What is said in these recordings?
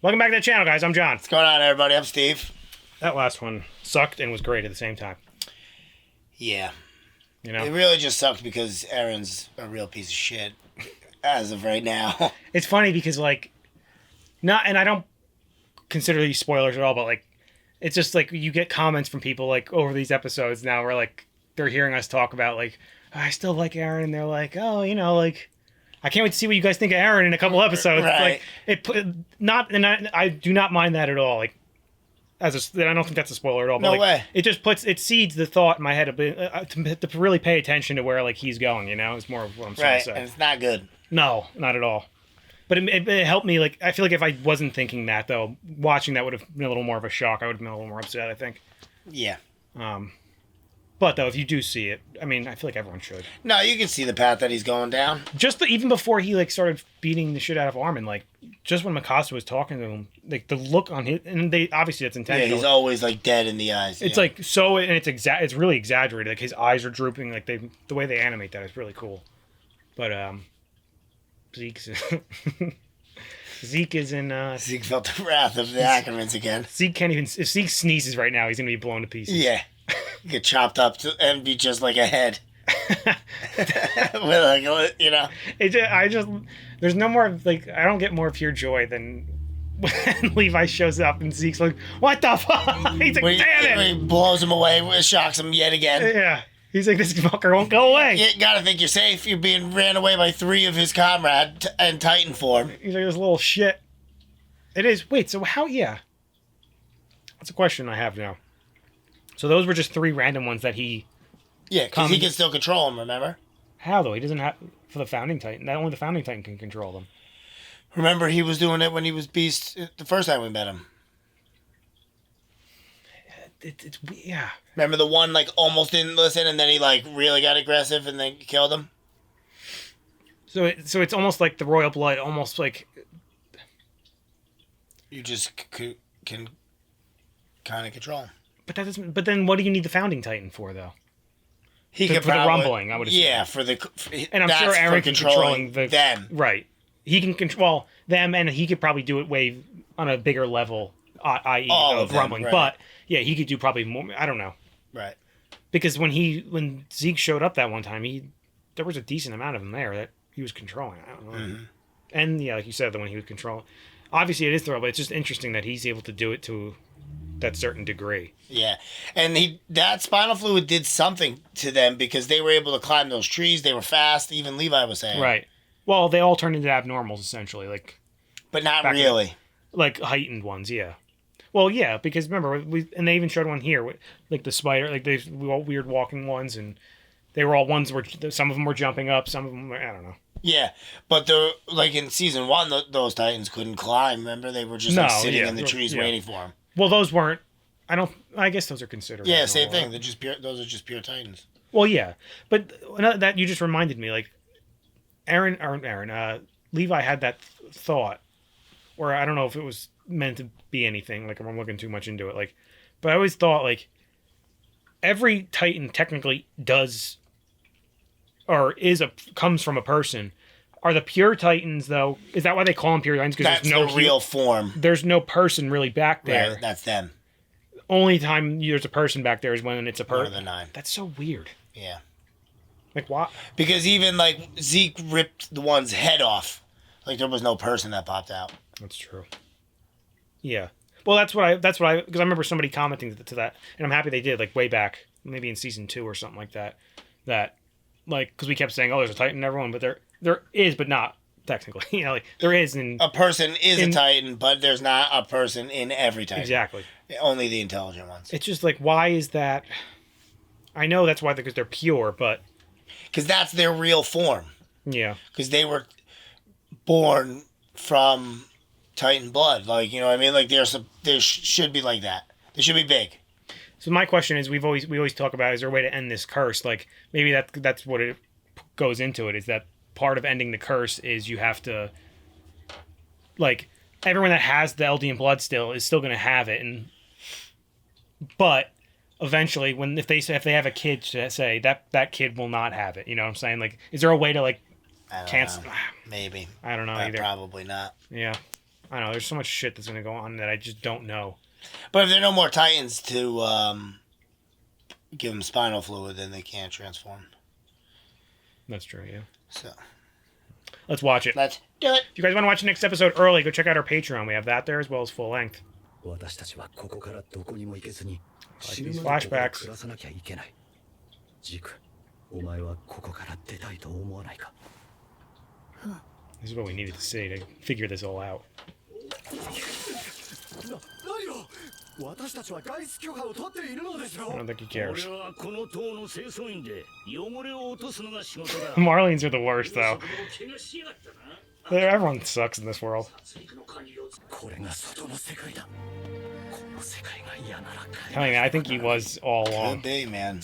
Welcome back to the channel, guys. I'm John. What's going on, everybody? I'm Steve. That last one sucked and was great at the same time. Yeah. You know? It really just sucked because Aaron's a real piece of shit as of right now. It's funny because, like, and I don't consider these spoilers at all, but, like, it's just, like, you get comments from people, like, over these episodes now where, like, they're hearing us talk about, like, I still like Aaron, and they're like, oh, you know, like, I can't wait to see what you guys think of Aaron in a couple episodes. Right. It's like, I do not mind that at all. Like, I don't think that's a spoiler at all. But No like, way. It seeds the thought in my head to really pay attention to where, like, he's going, you know? It's more of what I'm trying to say. And it's not good. No, not at all. But it helped me, like, I feel like if I wasn't thinking that, though, watching that would have been a little more of a shock. I would have been a little more upset, I think. Yeah. But, though, if you do see it, I mean, I feel like everyone should. No, you can see the path that he's going down. Even before he, like, started beating the shit out of Armin, like, just when Mikasa was talking to him, like, the look on his... And obviously that's intentional. Yeah, he's always, like, dead in the eyes. It's, like, so... And it's really exaggerated. Like, his eyes are drooping. Like, the way they animate that is really cool. But, Zeke's... Zeke is in, Zeke felt the wrath of the Ackermans again. Zeke can't even... If Zeke sneezes right now, he's going to be blown to pieces. Yeah. Get chopped up and be just like a head. With, like, you know. There's no more, like, I don't get more pure joy than when Levi shows up and Zeke's like, what the fuck? He's like, damn it! He blows him away, shocks him yet again. Yeah. He's like, this fucker won't go away. You gotta think you're safe. You're being ran away by 3 of his comrades in Titan form. He's like, this little shit. It is. Wait, so how, yeah. That's a question I have now. So those were just 3 random ones that he... Yeah, because he can still control them, remember? How, though? He doesn't have... For the Founding Titan. Only the Founding Titan can control them. Remember, he was doing it when he was Beast the first time we met him. It's yeah. Remember the one, like, almost didn't listen, and then he, like, really got aggressive and then killed him? So it's almost like the royal blood, almost like... You just can kind of control him. But that doesn't. But then, what do you need the Founding Titan for, though? He for could the rumbling, I would assume. Yeah, and I'm sure Aaron can controlling them. Right. He can control them, and he could probably do it way on a bigger level, i.e., of rumbling. Right. But yeah, he could do probably more. I don't know. Right. Because when Zeke showed up that one time, there was a decent amount of them there that he was controlling. I don't know. Mm-hmm. And yeah, like you said, the one he was controlling. Obviously, it is thorough, but it's just interesting that he's able to do it to that certain degree. Yeah. And that spinal fluid did something to them because they were able to climb those trees. They were fast, even Levi was saying. Right. Well, they all turned into abnormals, essentially. But not really. Like heightened ones, yeah. Well, yeah, because remember, and they even showed one here, like the spider, like they all weird walking ones, and they were all ones where some of them were jumping up, some of them were, I don't know. Yeah, but like in season 1, those Titans couldn't climb, remember? They were just sitting in the trees waiting for them. Well, those weren't. I guess those are considered. Yeah, same thing. They're just pure. Those are just pure Titans. Well, yeah, but that you just reminded me. Like, Levi had that thought, or I don't know if it was meant to be anything. Like, I'm looking too much into it. Like, but I always thought like every Titan technically does, or comes from a person. Are the pure Titans, though? Is that why they call them pure Titans? Because there's no real form. There's no person really back there. Right, that's them. Only time there's a person back there is when it's a person. 1 of the 9. That's so weird. Yeah. Like, what? Because even, like, Zeke ripped the one's head off. Like, there was no person that popped out. That's true. Yeah. Well, that's what I, because I remember somebody commenting to that, and I'm happy they did, like, way back, maybe in season 2 or something like that, like, because we kept saying, oh, there's a Titan in everyone, but there is, but not technically. You know, like, there is in... A person is a Titan, but there's not a person in every Titan. Exactly. Only the intelligent ones. It's just, like, why is that... I know that's why, because they're pure, but... Because that's their real form. Yeah. Because they were born from Titan blood. Like, you know what I mean? Like, they should be like that. They should be big. So my question is, we always talk about, is there a way to end this curse? Like, maybe that's what it goes into it, is that part of ending the curse is you have to, like, everyone that has the Eldian blood still is still going to have it, but eventually, if they have a kid, to say that kid will not have it. You know what I'm saying? Like, is there a way to, like, cancel? Maybe. I don't know either. Probably not. Yeah. I don't know. There's so much shit that's gonna go on that I just don't know. But if there are no more Titans to give them spinal fluid, then they can't transform. That's true. Yeah. So let's watch it. Let's do it. If you guys want to watch the next episode early, go check out our Patreon. We have that there as well as full length. These flashbacks. This is what we needed to see to figure this all out. I don't think he cares. Marlenes are the worst, though. Everyone sucks in this world. Telling you, I think he was all along. Could be, man.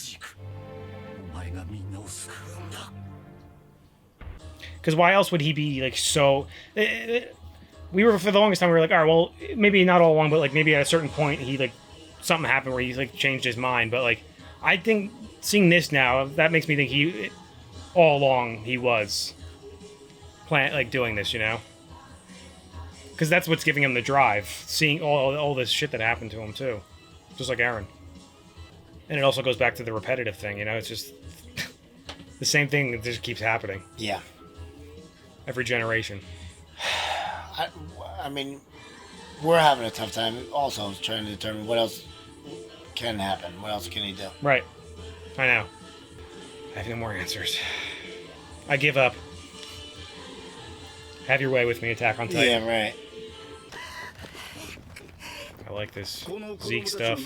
Because why else would he be like so? We were for the longest time. We were like, all right, well, maybe not all along, but like maybe at a certain point he like something happened where he like changed his mind. But like, I think seeing this now, that makes me think he all along he was doing this, you know? Because that's what's giving him the drive. Seeing all this shit that happened to him too, just like Aaron. And it also goes back to the repetitive thing, you know? It's just the same thing that just keeps happening. Yeah. Every generation. I mean, we're having a tough time also trying to determine what else can happen. What else can he do? Right. I know. I have no more answers. I give up. Have your way with me, Attack on Titan. Yeah, right. I like this Zeke stuff.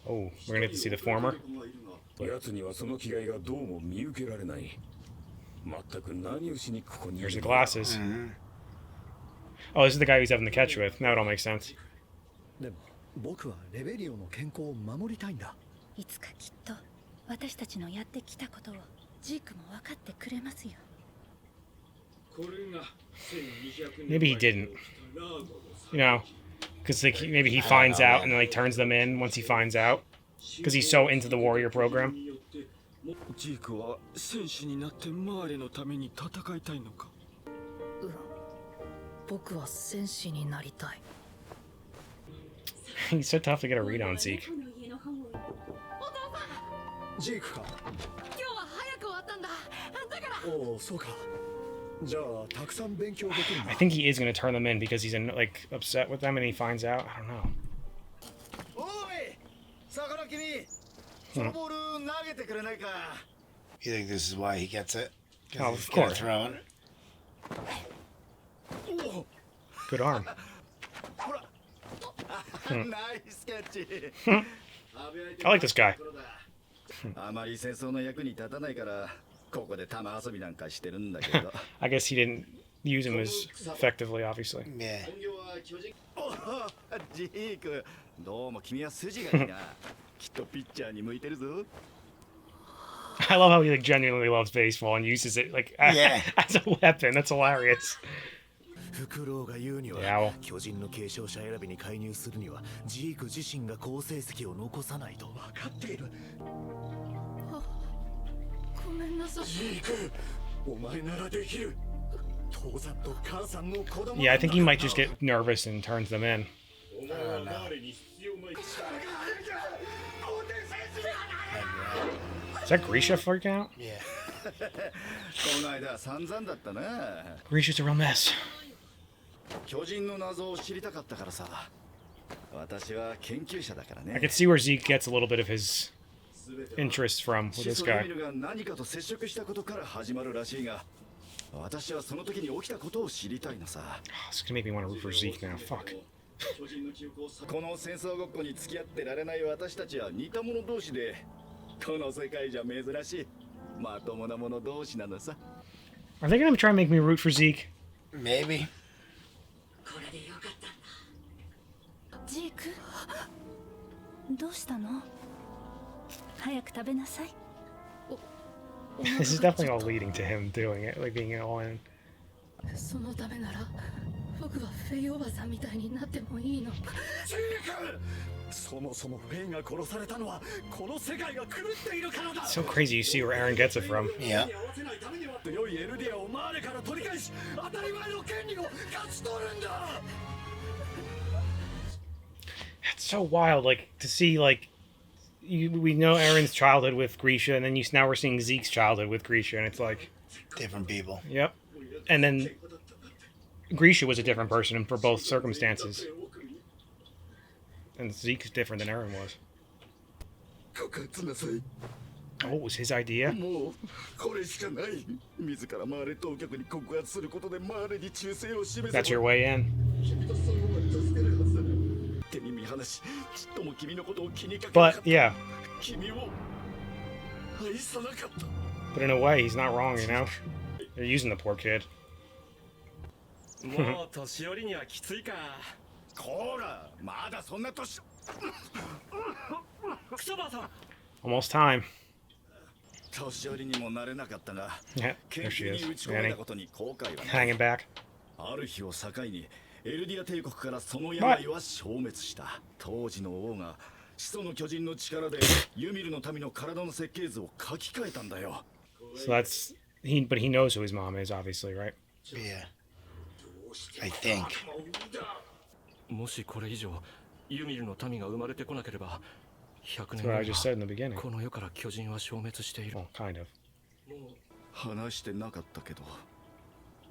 Oh, we're gonna get to see the former. There's the glasses. Mm-hmm. Oh, this is the guy he's having the catch with. Now it all makes sense. いつかきっと私たちのやってきたことをジークも分かってくれますよ。 Maybe he didn't. You know, because like maybe he finds out and then like turns them in once he finds out. Because he's so into the warrior program. ジークは戦士になってマーレのために戦いたいのか。僕は戦士になりたい。 He's so tough to get a read on Zeke. ジークか。今日は早く終わったんだ。だから。おお、そうか。じゃあたくさん勉強できるんだ。 I think he is going to turn them in because he's like upset with them and he finds out. I don't know. おい、魚君、そのボール投げてくれないか。 You think this is why he gets it? Oh, He's of got course. it thrown. Good arm. ナイスキャッチ。 I like this guy. あまり戦争の役に立たないからここで玉遊びなんかしてるんだけど。I guess he didn't use him as effectively, obviously. Yeah. ジーク、どうも君は筋がいいな。きっとピッチャーに向いてるぞ。 I love how he like genuinely loves baseball and uses it like Yeah. as a weapon. That's hilarious. フクロウが言うには Yeah. 巨人の継承者選びに介入するにはジーク自身が好成績を残さないと分かっている。ごめんなさい。ジーク、お前ならできる。父さんと母さんの子供。 Yeah, I think he might just get nervous and turns them in. Is that Grisha freaking out? Yeah. この間散々だったな。 Grisha's a real mess. 巨人の謎を知りたかったからさ。私は研究者だからね。 I can see where Zeke gets a little bit of his interest from with シ this ソル guy. ミルが何かと接触したことから始まるらしいが、私はその時に起きたことを知りたいのさ。 Oh, it's gonna make me want to root for Zeke now. Fuck. この戦争ごっこに付き合ってられない私たちは似た者同士で、この世界じゃ珍しいまともな者同士なのさ。 Are they gonna try and make me root for Zeke? Maybe. ジーク、どうしたの？早く食べなさい。 This is definitely all leading to him doing it, like being all in. そのためなら僕はフェイおばさんみたいになってもいいの。ジーク、そもそもフェイが殺されたのはこの世界が狂っているからだ。 So crazy. You see where Aaron gets it from. Yeah. 合わせないためには強いエルディアをマーレから取り返し、当たり前の権利を勝ち取るんだ。 It's so wild, like to see like we know Aaron's childhood with Grisha, and then now we're seeing Zeke's childhood with Grisha, and it's like Different people. yep. And then Grisha was a different person for both circumstances, and Zeke's different than Aaron was. 告発なさい。 Oh, it was his idea. もうこれしかない。自らマーレ当局に告発することでマーレに忠誠を示せば That's your way in. 君と最後まで助けるはずだ。手に見放し、ちっとも君のことを気にかけなか But った。 yeah, 君を愛さなかった。 but in a way, he's not wrong, you know. They're using the poor kid. もう年寄りにはきついか。こら、まだそんな年。クソバーさん。 Almost time. 年寄りにもなれなかったが、 Yeah, 研 there she 究 is. に打ち込め Annie たことに後悔はない。 hanging back. ある日を境にエルディア帝国からその病は消滅した。当時の王が始祖の巨人の力でユミルの民の体の設計図を書き換えたんだよ。 So that's but he knows who his mom is, obviously, right? Yeah. I think. もしこれ以上ユミルの民が生まれてこなければ、100 That's 年 what 後 I just said in the beginning. この世から巨人は消滅している。 Well, kind of. 話してなかったけど、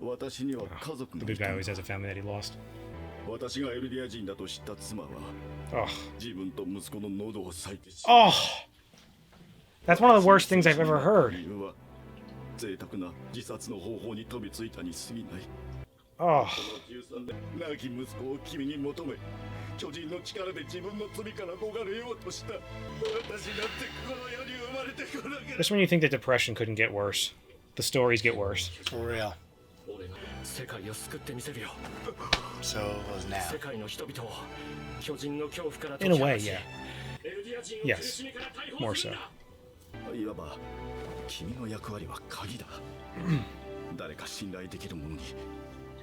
私には家族 The がい good た guy ん always だ。 has a family that he lost. 私がエルディア人だと知った妻は Oh. 自分と息子の喉を裂いてし Oh! That's one of the worst things I've ever heard. 理由は贅沢な自殺の方法に飛びついたに過ぎない。 Oh. 13年亡き息子を君に求め、巨人の力で自分の罪から逃れようとした。私なんてこの世に生まれてこなければ。 Just when you think that depression couldn't get worse, the stories get worse. For real. 世界を救ってみせるよ。 So it was now. 世界の人々を巨人の恐怖から In a 解き放 way, ち yeah. エルディア人を Yes. 苦しみから解放 More す so. るんだ。いわば君の役割は鍵だ。誰か信頼できる者に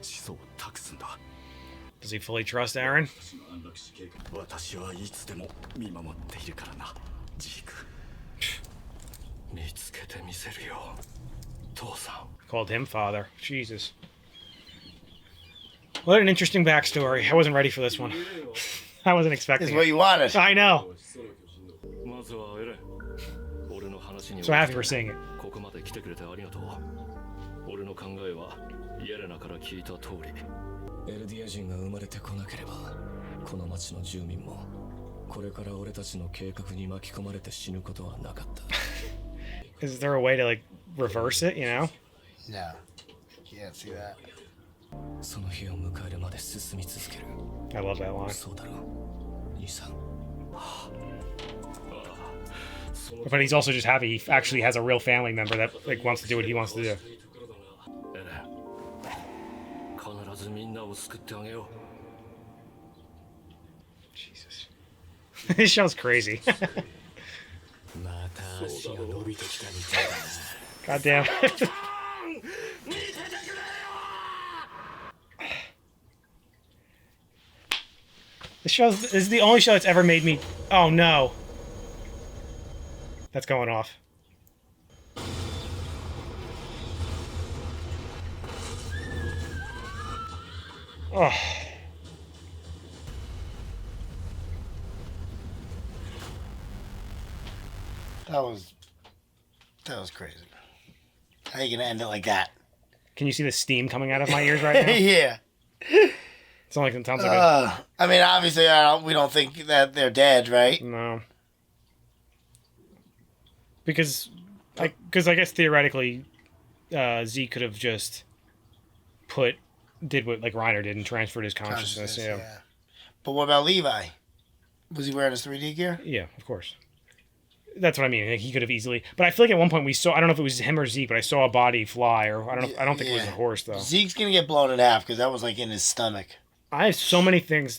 始祖を託すんだ。 Does he fully trust Aaron? 私はいつでも見守っているからな、ジーク。見つけてみせるよ、父さん。 Called him father. Jesus. What an interesting backstory. I wasn't ready for this one. I wasn't This expecting is what it. you wanted. I know. まずはエレン、俺の話に So happy we're seeing it. ここまで来てくれてありがとう。俺の考えはイエレナから聞いた通り、エルディア人が生まれてこなければ、この町の住民もこれから俺たちの計画に巻き込まれて死ぬことはなかった。 Is there a way to like reverse it, you know? No. Can't see that. その日を迎えるまで進み続ける。 I love that line. そうだろう、兄さん。 But he's also just happy he actually has a real family member that like wants to do what he wants to do. エレン、必ずみんなを救ってあげよう。 Jesus. This show's crazy. また足が伸びてきたみたいだな。 God damn. 見ててくれよ。 This is the only show that's ever made me. Oh no. That's going off. Oh. That was crazy. How you gonna end it like that? Can you see the steam coming out of my ears right now? Yeah. It sounds like a I mean, obviously, we don't think that they're dead, right? no. Because I guess theoretically, Z could have just did what like Reiner did and transferred his consciousness. Yeah. But what about Levi? Was he wearing his 3D gear? Yeah, of course. That's what I mean. Like, he could have easily, but I feel like at one point we saw. I don't know if it was him or Zeke, but I saw a body fly, or I don't know. I don't think it was a horse though. Zeke's gonna get blown in half because that was like in his stomach. I have so many things.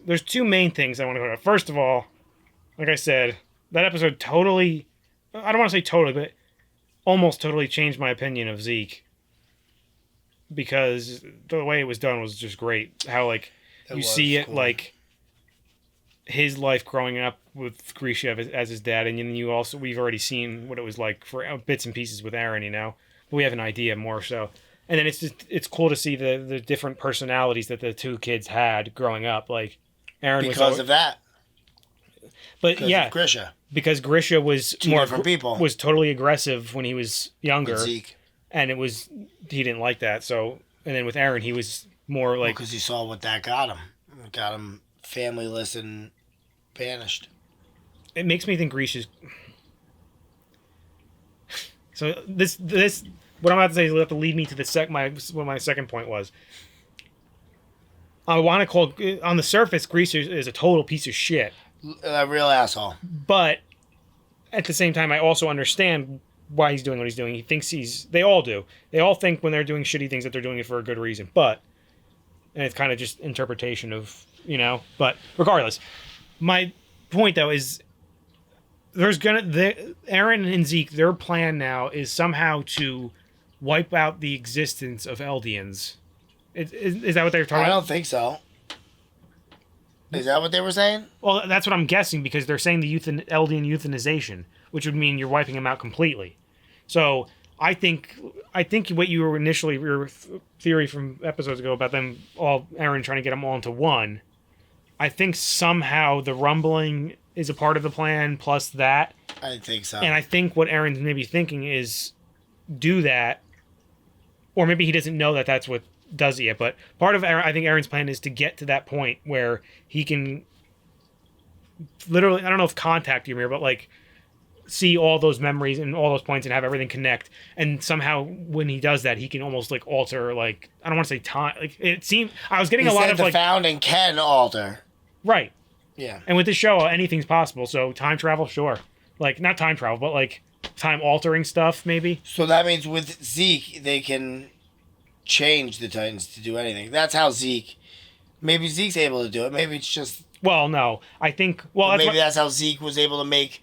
There's two main things I want to go about. First of all, like I said, that episode totally. I don't want to say totally, but almost totally changed my opinion of Zeke. because the way it was done was just great. How like It you was see it cool. like his life growing up with Grisha as his dad, and then we've already seen what it was like for bits and pieces with Aaron, but we have an idea more so. And then it's cool to see the different personalities that the two kids had growing up. Like Aaron Because of that. but Because yeah, of Grisha. because Grisha was Two more different people. was totally aggressive when he was younger, With Zeke. and he didn't like that. So and then with Aaron, he was more like Because he saw what that got him. It got him familyless and banished. it makes me think Grisha's. So this what I'm about to say will have to lead me to what my second point was. I want to call on the surface Grisha is a total piece of shit, A real asshole. but at the same time I also understand why he's doing what he's doing. He thinks they all do. They all think when they're doing shitty things that they're doing it for a good reason, and it's kind of just interpretation of, but regardless, my point though is Aaron and Zeke, their plan now is somehow to wipe out the existence of Eldians. Is that what they were talking I about? don't think so. Is that what they were saying? Well, that's what I'm guessing because they're saying the Eldian euthanization, which would mean you're wiping them out completely. So I think what you were initially your theory from episodes ago about them all, Aaron trying to get them all into one. I think somehow the rumbling is a part of the plan plus that. I think so. And I think what Aaron's maybe thinking is do that, or maybe he doesn't know that that's what does it yet. But part of I think Aaron's plan is to get to that point where he can literally, I don't know if contact Ymir, but like see all those memories and all those points and have everything connect. And somehow when he does that, he can almost like alter, like, I don't want to say time. Like it seemed, I was getting he a lot said of the like, founding can alter. right. Yeah. And with this show, anything's possible. So time travel, sure. Like not time travel, but like time altering stuff, maybe. So that means with Zeke, they can change the Titans to do anything. That's how maybe Zeke's able to do it. Maybe it's just. Well, no, I think. Well, Maybe that's how Zeke was able to make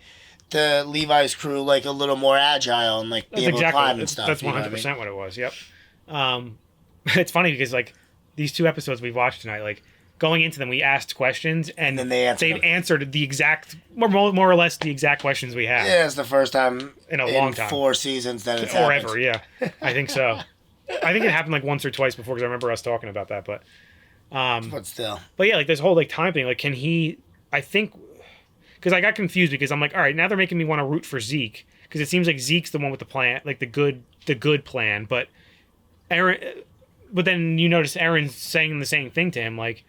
the Levi's crew like a little more agile and like be able to climb and stuff. That's you know 100% what it was. Yep. It's funny because like these two episodes we've watched tonight, like going into them, we asked questions and then they'd answered the exact, more or less the exact questions we had. Yeah, it's the first time in a long time, 4 seasons that it's or happened. ever. Yeah, I think so. I think it happened like once or twice before because I remember us talking about that. But still. But yeah, like this whole like time thing, like can he? I think because I got confused because I'm like, all right, now they're making me want to root for Zeke because it seems like Zeke's the one with the plan, like the good plan, but Aaron. But then you notice Aaron's saying the same thing to him, like,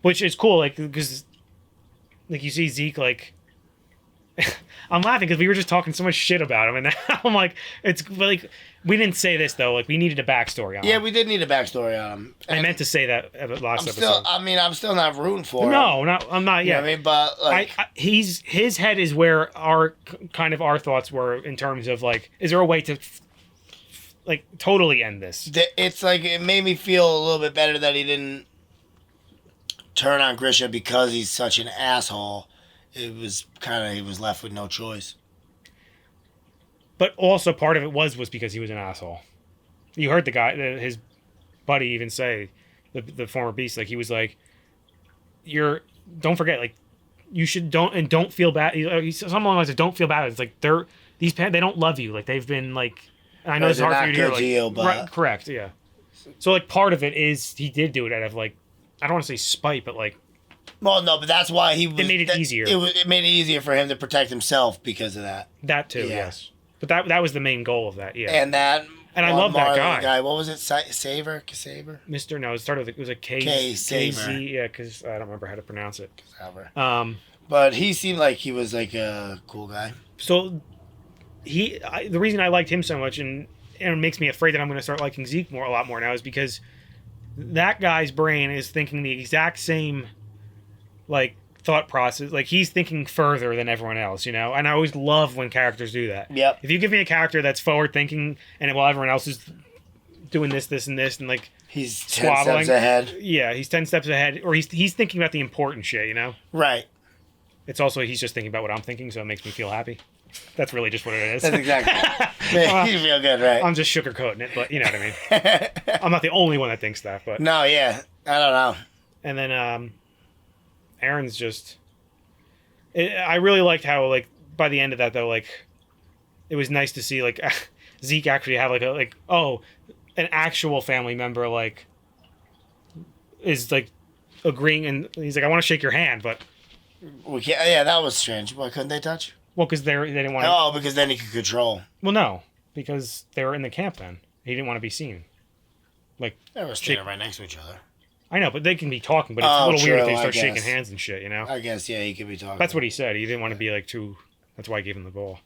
which is cool, like because like you see Zeke like. I'm laughing because we were just talking so much shit about him, and now I'm like, it's like we didn't say this though. Like we needed a backstory on him. Yeah, we did need a backstory on him. I meant to say that at the last episode. I'm still not rooting for him. No, I'm not yet. You know what I mean, but like, his head is where our thoughts were in terms of like, is there a way to like totally end this? It's like it made me feel a little bit better that he didn't turn on Grisha because he's such an asshole. It was he was left with no choice. But also part of it was because he was an asshole. You heard the guy, his buddy even say, the former Beast, like he was like, don't forget, like you don't feel bad. He's something along those lines of don't feel bad. It's like they don't love you. Like they've been like, and I know it's hard for you to hear. Like, right, correct, yeah. So like part of it is he did do it out of like, I don't want to say spite, but like. Well, no, but that's why he was. It made it easier. It made it easier for him to protect himself because of that. That too, Yeah. Yes. But that was the main goal of that, yeah. And I love that guy. What was it? Saber? Mr. No, it started with, it was a K. Saber. KZ, yeah, because I don't remember how to pronounce it. Saber. But he seemed like he was like a cool guy. So the reason I liked him so much, and it makes me afraid that I'm going to start liking Zeke a lot more now, is because that guy's brain is thinking the exact same like thought process. Like he's thinking further than everyone else, and I always love when characters do that. Yep. If you give me a character that's forward thinking and while everyone else is doing this and like he's 10 squabbling, steps ahead. Yeah, he's 10 steps ahead, or he's thinking about the important shit, Right. It's also he's just thinking about what I'm thinking, so it makes me feel happy. That's really just what it is. That's exactly. You feel good, right? I'm just sugarcoating it, but you know what I mean. I'm not the only one that thinks that, but No, yeah. I don't know. and then Aaron's just. I really liked how like by the end of that though like, it was nice to see like Zeke actually have like an actual family member like is like agreeing, and he's like, I want to shake your hand, but We can't. Yeah, that was strange. Why couldn't they touch? well, because they didn't want to. Oh, because then he could control. Well, no, because they were in the camp then. He didn't want to be seen. Like They were standing right next to each other. I know, but they can be talking, but it's Oh, a little weird if true, they I start shaking guess. hands and shit, you know? I guess, yeah, he could be talking. That's what he said. He didn't want to be like too. That's why I gave him the ball.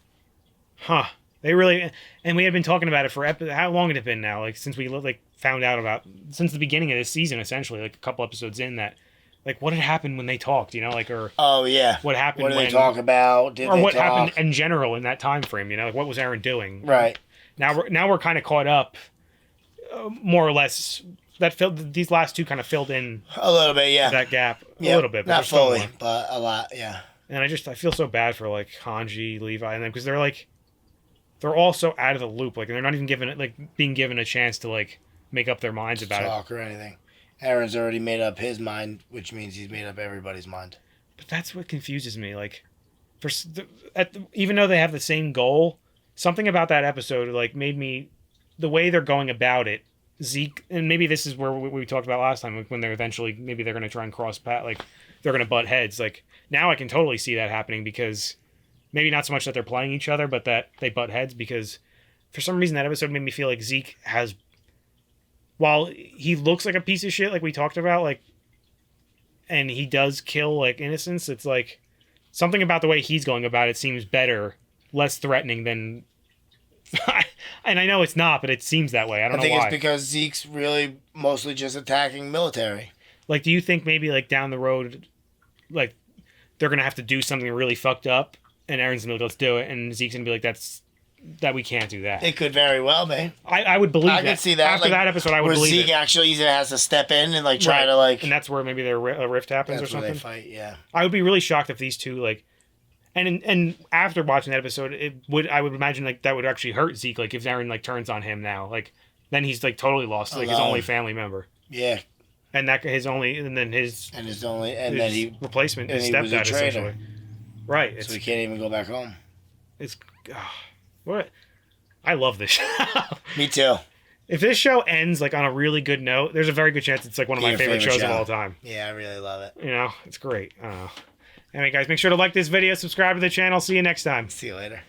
Huh. They really. And we had been talking about it for. How long had it been now? Like, since we like found out about. Since the beginning of this season, essentially, like a couple episodes in that. Like, what had happened when they talked, you know? Like, or. Oh, yeah. What happened What did when. they talk about? Did or they what talk? happened in general in that time frame, you know? Like, what was Aaron doing? Right. Now we're kind of caught up. More or less. These last two kind of filled in A little bit, yeah. that gap Yeah, a little bit, but not there's still fully, more. but a lot, yeah. And I feel so bad for like Hanji, Levi, and them because they're all so out of the loop. Like, they're not even being given a chance to like make up their minds about it. Talk or anything. Aaron's already made up his mind, which means he's made up everybody's mind. But that's what confuses me. Like, even though they have the same goal, something about that episode like made me the way they're going about it. Zeke, and maybe this is where we talked about last time, like when they're eventually maybe they're going to try and cross path, like they're going to butt heads. Like now I can totally see that happening because maybe not so much that they're playing each other, but that they butt heads because for some reason that episode made me feel like Zeke has, while he looks like a piece of shit, like we talked about, like, and he does kill like innocents, it's like something about the way he's going about it seems better, less threatening than. And I know it's not, but it seems that way. I don't know why. I think it's because Zeke's really mostly just attacking military. Like, do you think maybe like down the road, like they're gonna have to do something really fucked up, and Aaron's gonna be like, let's do it, and Zeke's gonna be like, that we can't do that. It could very well be. I would believe I that. could see that. After like, that episode, I would where believe Zeke it. actually either has to step in and like try Right. to like. And that's where maybe a rift happens That's or where something. they fight. Yeah. I would be really shocked if these two like. And after watching that episode, I would imagine like that would actually hurt Zeke. Like if Aaron like turns on him now, like then he's like totally lost, like his Alone. only family member, Yeah. and that his only, and then his Then he replacement, his and he was a stepdad traitor. essentially. Right. so he can't even go back home. It's what I love this show. Me too. If this show ends like on a really good note, there's a very good chance it's like one of my Your favorite shows show. of all time. Yeah, I really love it. You know, it's great. I don't know. Anyway, guys, make sure to like this video, subscribe to the channel. See you next time. See you later.